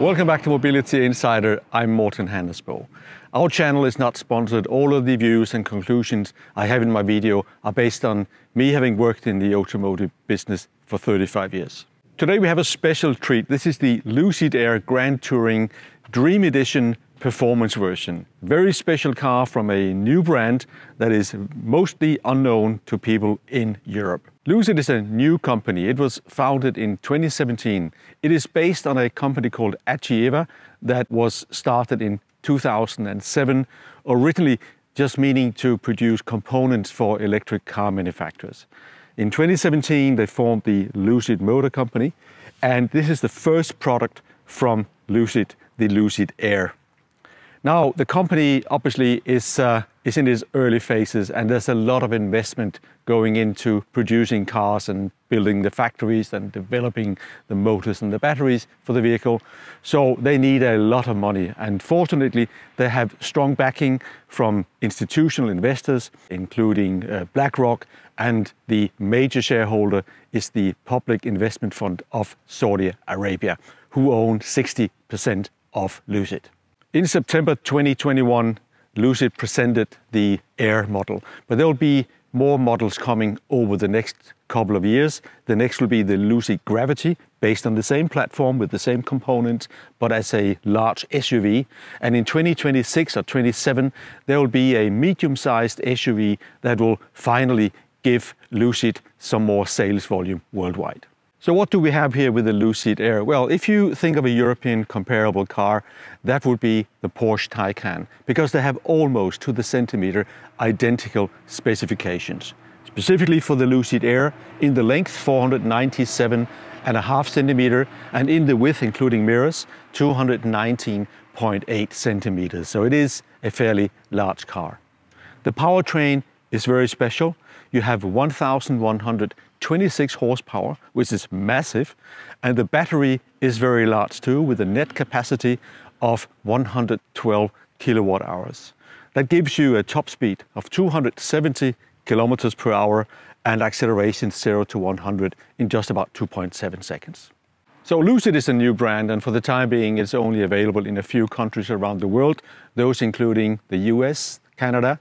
Welcome back to Mobility Insider. I'm Morten Hannesbo. Our channel is not sponsored. All of the views and conclusions I have in my video are based on me having worked in the automotive business for 35 years. Today we have a special treat. This is the Lucid Air Grand Touring Dream Edition performance version. Very special car from a new brand that is mostly unknown to people in Europe. Lucid is a new company. It was founded in 2017. It is based on a company called Achieva that was started in 2007, originally just meaning to produce components for electric car manufacturers. In 2017, they formed the Lucid Motor Company, and this is the first product from Lucid, the Lucid Air. Now, the company obviously is in its early phases, and there's a lot of investment going into producing cars and building the factories and developing the motors and the batteries for the vehicle. So they need a lot of money, and fortunately they have strong backing from institutional investors, including BlackRock, and the major shareholder is the Public Investment Fund of Saudi Arabia, who own 60% of Lucid. In September 2021, Lucid presented the Air model, but there will be more models coming over the next couple of years. The next will be the Lucid Gravity, based on the same platform with the same components, but as a large SUV. And in 2026 or 27, there will be a medium-sized SUV that will finally give Lucid some more sales volume worldwide. So what do we have here with the Lucid Air? Well, if you think of a European comparable car, that would be the Porsche Taycan, because they have almost to the centimeter identical specifications. Specifically for the Lucid Air, in the length 497.5 centimeter, and in the width, including mirrors, 219.8 centimeters. So it is a fairly large car. The powertrain is very special. You have 1,126 horsepower, which is massive, and the battery is very large too, with a net capacity of 112 kilowatt hours. That gives you a top speed of 270 kilometers per hour and acceleration 0 to 100 in just about 2.7 seconds. So Lucid is a new brand, and for the time being it's only available in a few countries around the world, those including the US, Canada,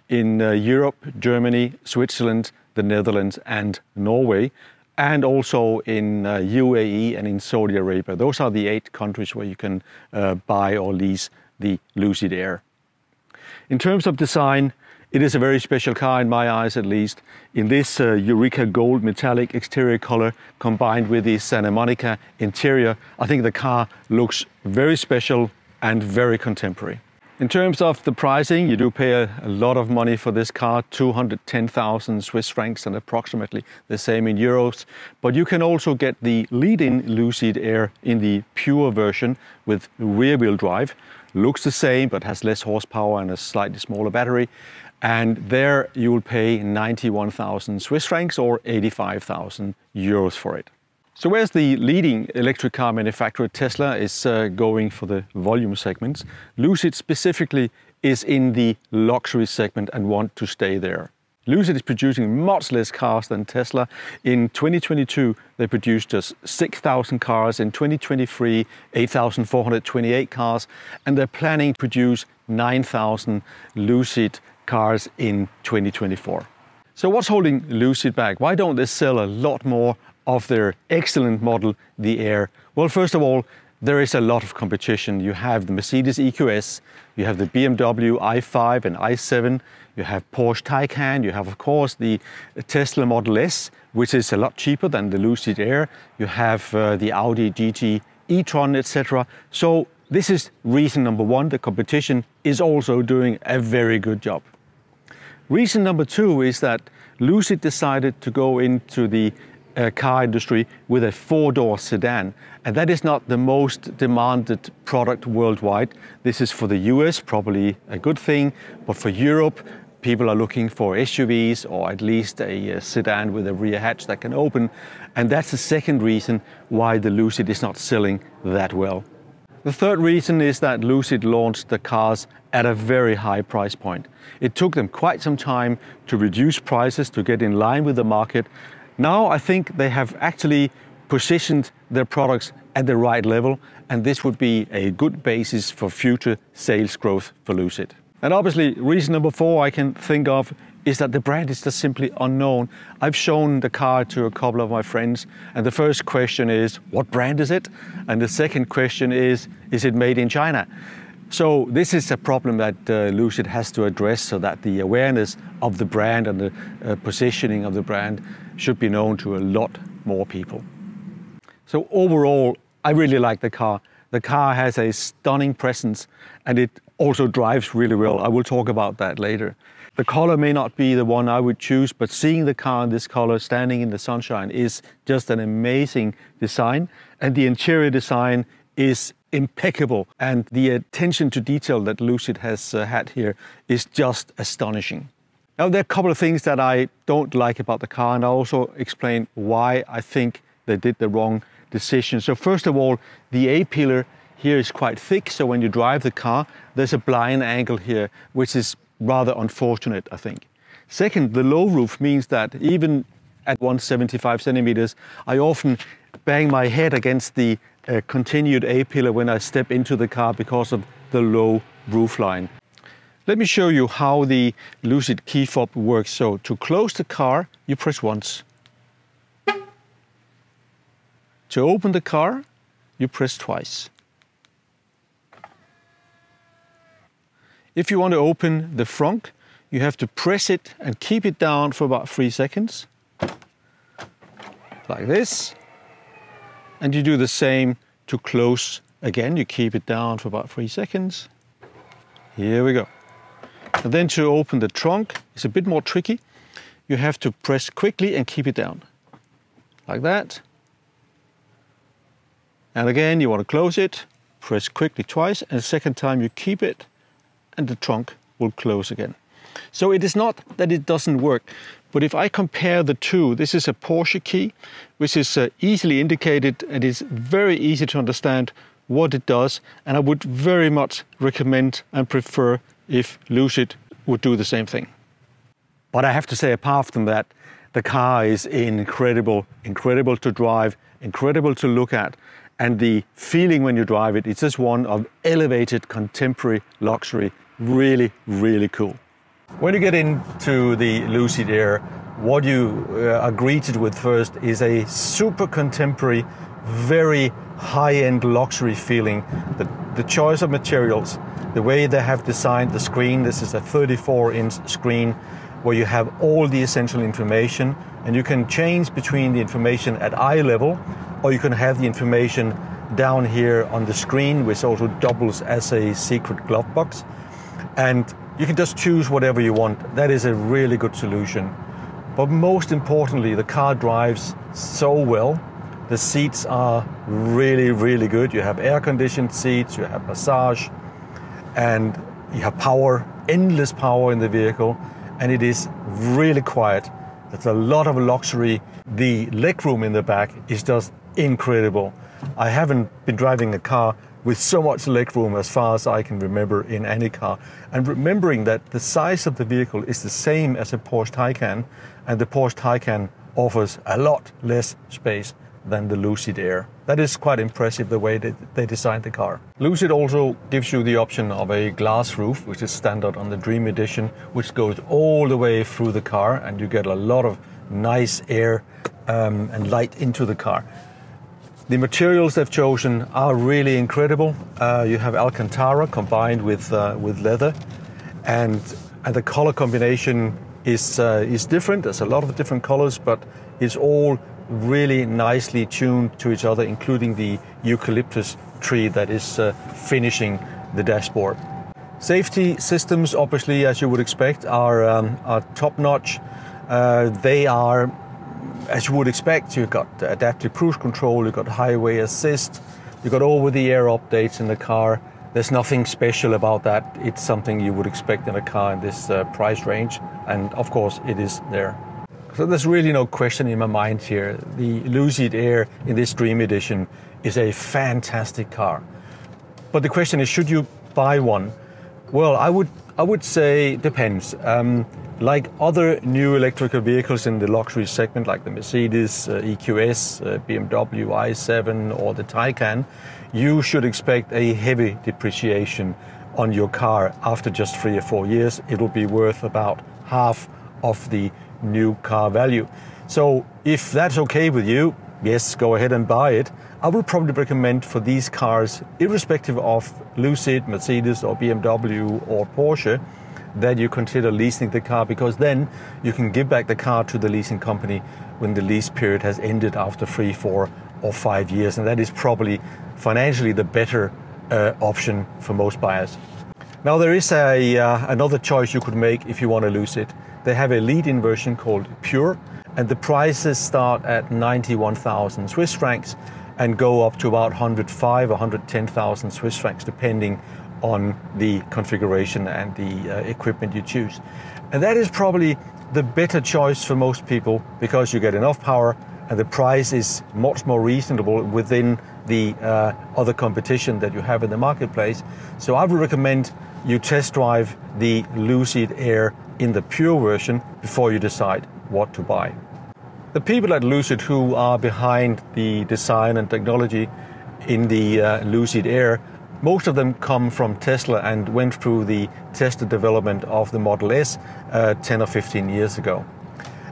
in Europe, Germany, Switzerland, the Netherlands and Norway, and also in UAE and in Saudi Arabia. Those are the 8 countries where you can buy or lease the Lucid Air. In terms of design, it is a very special car in my eyes, at least, in this Eureka Gold metallic exterior color combined with the Santa Monica interior. I think the car looks very special and very contemporary. In terms of the pricing, you do pay a lot of money for this car, 210,000 Swiss francs and approximately the same in euros. But you can also get the lead-in Lucid Air in the pure version with rear-wheel drive. Looks the same, but has less horsepower and a slightly smaller battery. And there you will pay 91,000 Swiss francs or 85,000 euros for it. So whereas the leading electric car manufacturer Tesla is going for the volume segments, Lucid specifically is in the luxury segment and want to stay there. Lucid is producing much less cars than Tesla. In 2022, they produced just 6,000 cars. In 2023, 8,428 cars. And they're planning to produce 9,000 Lucid cars in 2024. So what's holding Lucid back? Why don't they sell a lot more of their excellent model, the Air? Well, first of all, there is a lot of competition. You have the Mercedes EQS, you have the BMW i5 and i7, you have Porsche Taycan, you have of course the Tesla Model S, which is a lot cheaper than the Lucid Air. You have the Audi GT e-tron, etc. So this is reason number one. The competition is also doing a very good job. Reason number two is that Lucid decided to go into the car industry with a 4-door sedan, and that is not the most demanded product worldwide. This is for the US, probably a good thing, but for Europe, people are looking for SUVs or at least a sedan with a rear hatch that can open, and that's the second reason why the Lucid is not selling that well. The third reason is that Lucid launched the cars at a very high price point. It took them quite some time to reduce prices to get in line with the market. Now I think they have actually positioned their products at the right level, and this would be a good basis for future sales growth for Lucid. And obviously, reason number 4 I can think of is that the brand is just simply unknown. I've shown the car to a couple of my friends, and the first question is, what brand is it? And the second question is it made in China? So this is a problem that Lucid has to address, so that the awareness of the brand and the positioning of the brand should be known to a lot more people. So overall, I really like the car. The car has a stunning presence, and it also drives really well. I will talk about that later. The color may not be the one I would choose, but seeing the car in this color standing in the sunshine is just an amazing design, and the interior design is impeccable, and the attention to detail that Lucid has had here is just astonishing. Now, there are a couple of things that I don't like about the car, and I'll also explain why I think they did the wrong decision. So first of all, the A-pillar here is quite thick, so when you drive the car, there's a blind angle here, which is rather unfortunate, I think. Second, the low roof means that even at 175 centimeters, I often bang my head against the continued A-pillar when I step into the car because of the low roof line. Let me show you how the Lucid key fob works. So to close the car, you press once. To open the car, you press twice. If you want to open the front, you have to press it and keep it down for about 3 seconds, like this. And you do the same to close again. You keep it down for about 3 seconds. Here we go. And then to open the trunk, it's a bit more tricky. You have to press quickly and keep it down, like that. And again, you want to close it, press quickly twice, and the second time you keep it, and the trunk will close again. So it is not that it doesn't work, but if I compare the two, this is a Porsche key, which is easily indicated and is very easy to understand what it does, and I would very much recommend and prefer if Lucid would do the same thing. But I have to say, apart from that, the car is incredible to drive, incredible to look at, and the feeling when you drive it, it's just one of elevated contemporary luxury. Really, really cool. When you get into the Lucid Air, what you are greeted with first is a super contemporary, very high-end luxury feeling. The choice of materials, the way they have designed the screen, this is a 34-inch screen where you have all the essential information, and you can change between the information at eye level, or you can have the information down here on the screen, which also doubles as a secret glove box. And you can just choose whatever you want. That is a really good solution. But most importantly, the car drives so well. The seats are really, really good. You have air-conditioned seats, you have massage, and you have power, endless power in the vehicle, and it is really quiet. There's a lot of luxury. The legroom in the back is just incredible. I haven't been driving a car with so much legroom as far as I can remember in any car. And remembering that the size of the vehicle is the same as a Porsche Taycan, and the Porsche Taycan offers a lot less space than the Lucid Air. That is quite impressive, the way that they designed the car. Lucid also gives you the option of a glass roof, which is standard on the Dream Edition, which goes all the way through the car, and you get a lot of nice air and light into the car. The materials they've chosen are really incredible. You have Alcantara combined with leather, and the color combination is different. There's a lot of different colors, but it's all really nicely tuned to each other, including the eucalyptus tree that is finishing the dashboard. Safety systems, obviously, as you would expect, are top-notch. They are, as you would expect, you've got adaptive cruise control, you've got highway assist, you've got over-the-air updates in the car. There's nothing special about that. It's something you would expect in a car in this price range, and of course it is there. So there's really no question in my mind here. The Lucid Air in this Dream Edition is a fantastic car. But the question is, should you buy one? Well, I would say it depends. Like other new electrical vehicles in the luxury segment, like the Mercedes EQS, BMW i7 or the Taycan, you should expect a heavy depreciation on your car. After just 3 or 4 years, it will be worth about half of the new car value. So if that's okay with you, yes, go ahead and buy it. I would probably recommend for these cars, irrespective of Lucid, Mercedes or BMW or Porsche, that you consider leasing the car, because then you can give back the car to the leasing company when the lease period has ended after 3, 4 or 5 years. And that is probably financially the better option for most buyers. Now there is another choice you could make if you want a Lucid. They have a lead-in version called Pure, and the prices start at 91,000 Swiss francs and go up to about 105 or 110,000 Swiss francs, depending on the configuration and the equipment you choose. And that is probably the better choice for most people, because you get enough power and the price is much more reasonable within the other competition that you have in the marketplace. So I would recommend you test drive the Lucid Air in the Pure version before you decide what to buy. The people at Lucid who are behind the design and technology in the Lucid Air, most of them come from Tesla and went through the test and development of the Model S 10 or 15 years ago.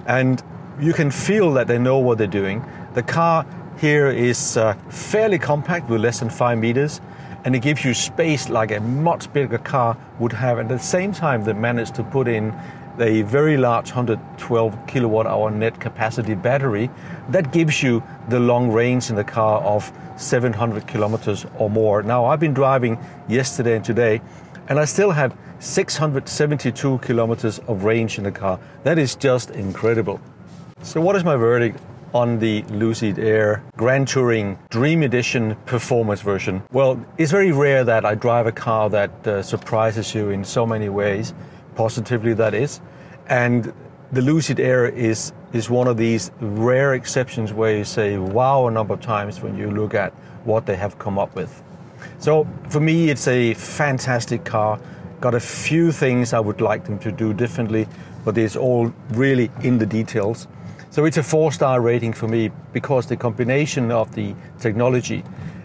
And you can feel that they know what they're doing. The car here is fairly compact with less than 5 meters, and it gives you space like a much bigger car would have. And at the same time, they managed to put in a very large 112 kilowatt hour net capacity battery that gives you the long range in the car of 700 kilometers or more. Now, I've been driving yesterday and today, and I still have 672 kilometers of range in the car. That is just incredible. So what is my verdict on the Lucid Air Grand Touring Dream Edition performance version? Well, it's very rare that I drive a car that surprises you in so many ways, positively that is. And the Lucid Air is one of these rare exceptions where you say wow a number of times when you look at what they have come up with. So for me, it's a fantastic car. Got a few things I would like them to do differently, but it's all really in the details. So it's a 4-star rating for me, because the combination of the technology,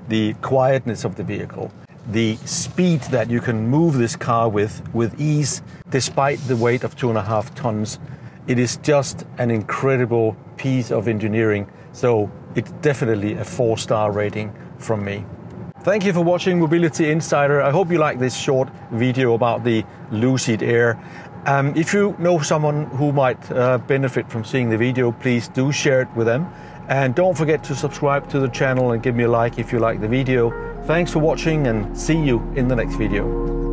the quietness of the vehicle, the speed that you can move this car with ease, despite the weight of 2.5 tons, it is just an incredible piece of engineering. So it's definitely a 4-star rating from me. Thank you for watching Mobility Insider. I hope you like this short video about the Lucid Air. If you know someone who might benefit from seeing the video, please do share it with them. And don't forget to subscribe to the channel and give me a like if you like the video. Thanks for watching, and see you in the next video.